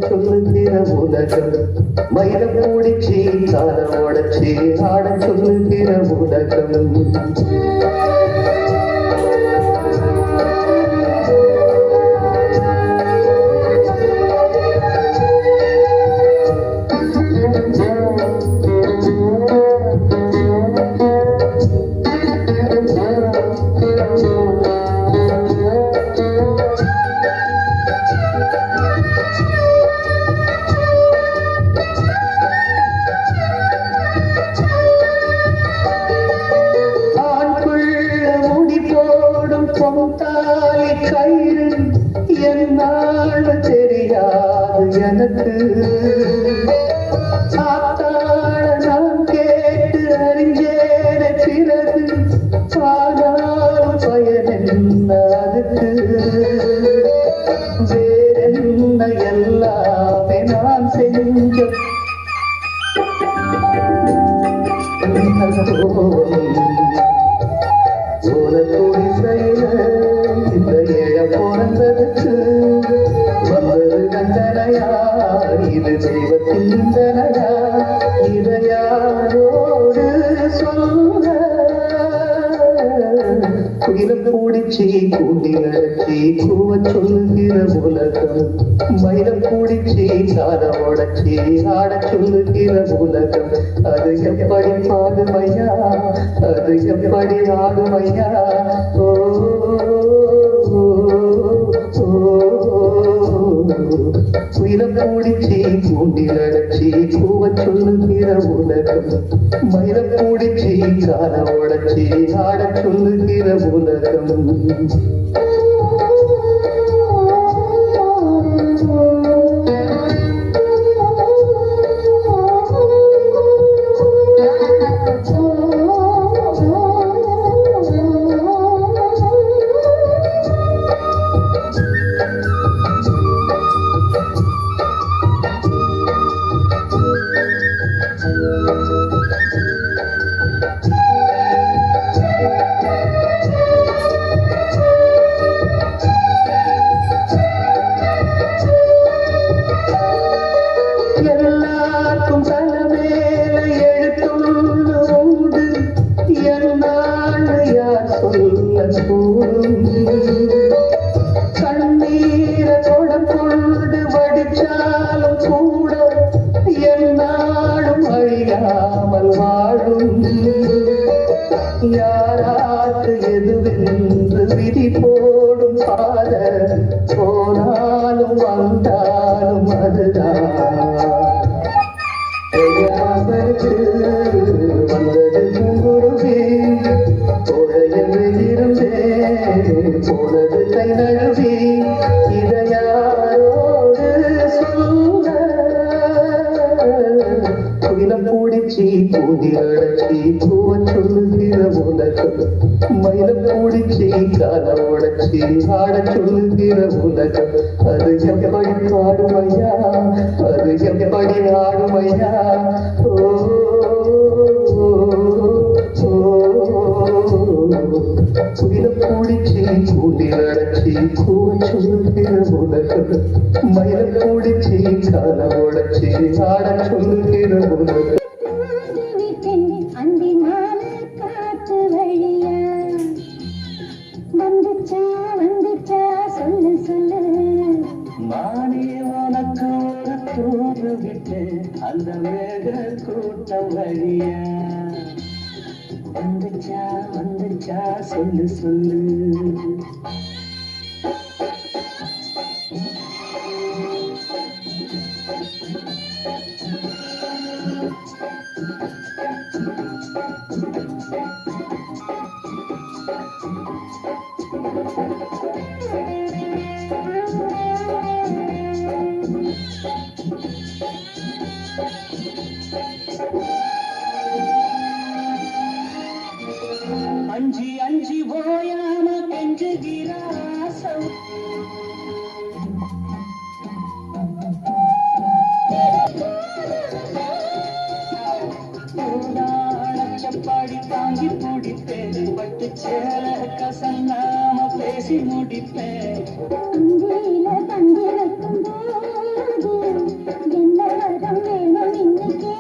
சொல்லுகிற உலகம் மயில மூடிச்சி கால உடச்சி ஆட சொல்லுகிற உலகம் கயிறு என்னால் தெரியாது எனக்கு சாத்தாட நான் கேட்டு அறிஞ்சேன பிறகு ஆனால் பயன் என்ன அதுக்கு வேறென்ன எல்லாமே நான் செஞ்ச ஓலத்தோடி செய்ய இந்த ஏழ பிறந்ததுக்கு வந்தது கண்டனையா இது தெய்வத்தின் நிந்தனையா இதையாரோடு சொல்ல குயிலம் கூடிச்சி கூண்டி நடத்தி கூவ சொல்லுகிற உலகம் மயிலம் கூடிச்சி கால உடச்சி ஆட சொல்லுகிற உலகம் அது எப்படி பாடுமையா அது எப்படி ஆடுமையா ஓ குயிலம் கூடிச்சி கூண்டி நடச்சி கூவ சொல்லுகிற உலகம் மயிலம் கூடிச்சி கால உடச்சி ஆட சொல்லுகிற உலகம் எல்லாருக்கும் தலைமேல எழுத்துள்ள உண்டு என்னான்னு யார் சொல்ல கூடும் கண்ணீரை கொடம் கொண்டு வடிச்சாலும் கூட என்னாலும் அழியாமல் வாழும் யாராக்கு எதுவென்று விதி போடும் பாத போனாலும் வந்தாலும் அதுதான் வந்தது பூங்குருவி தோழையில் இருந்தே போனது கை நழுவி இதையாரோடு சொல்ல குயிலம் கூடிச்சி கூடி அடைச்சி கூவ சொல்லுகிற உலகம் மயிலம் கூடிச்சி கால உடச்சி ஆட சொல்லுகிற உலகம் அது எப்படி பாடுமையா அது எப்படி ஆடுமையா ஓ குயிலம் கூடிச்சி கூடி அடைச்சி கூவ சொல்லுகிற உலகம் மயிலம் கூடிச்சி கால உடச்சி ஆட சொல்லுகிற உலகம் மானிய உனக்கு ஒரு தூது விட்டு அந்த வேக கூட்டம் வழியா வந்துச்சா வந்துச்சா சொல்லு சொல்லு. அஞ்சி அஞ்சி ஓயாம கெஞ்சுகிறாசம் பாடி தாங்கி பிடிப்பேன் பட்டு சேல கசங்காம பேசி முடிப்பேன். அந்தியில தந்தி வைக்கும் போது என்ன வரம் வேணும் இன்னைக்கு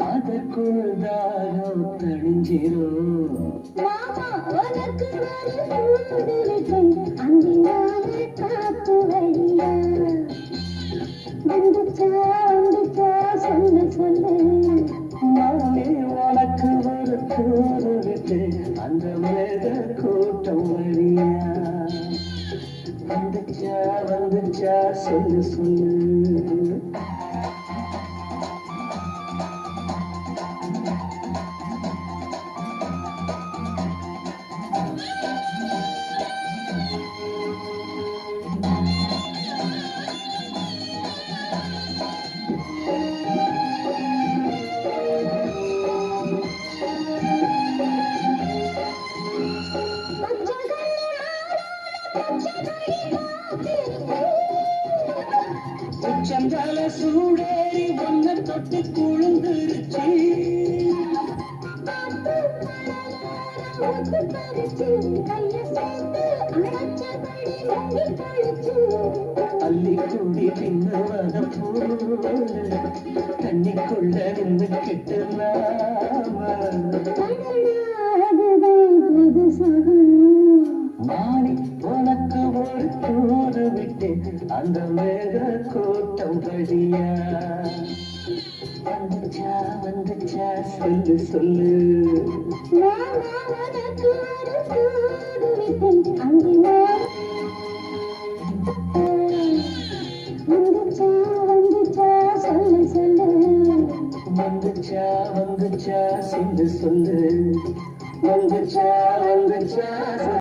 அதற்குள் தாகம் தணிஞ்சிரும். மாமா உனக்கு ஒரு கூடு விட்டேன் அந்தினால காத்து வழியா வந்துச்சா வந்துச்சா சொல்லு சொல்லு. நானே உனக்கு ஒரு கூறு விட்டு அந்த மேக கூட்டம் வழியா வந்துச்சா வந்துச்சா சொல்லு சொல்லு. உச்சந்தால சூடேறி ஒன்ன தொட்டு குழுந்துருச்சு. அள்ளி கூடி தின்னுவத போல தண்ணிக்குள்ள நின்று மாறி உனக்கு ஒரு கூறு விட்டு அந்த மேக கூட்டம் வழியா வந்துச்சா வந்துச்சா சொல்லு சொல்லு. உனக்கு ஒரு கூடு விட்டேன் அங்கினால வந்துச்சா வந்துச்சா சொல்லு சொல்லு. வந்துச்சா வந்துச்சா சொல்லு சொல்லு. வந்துச்சா வந்துச்சா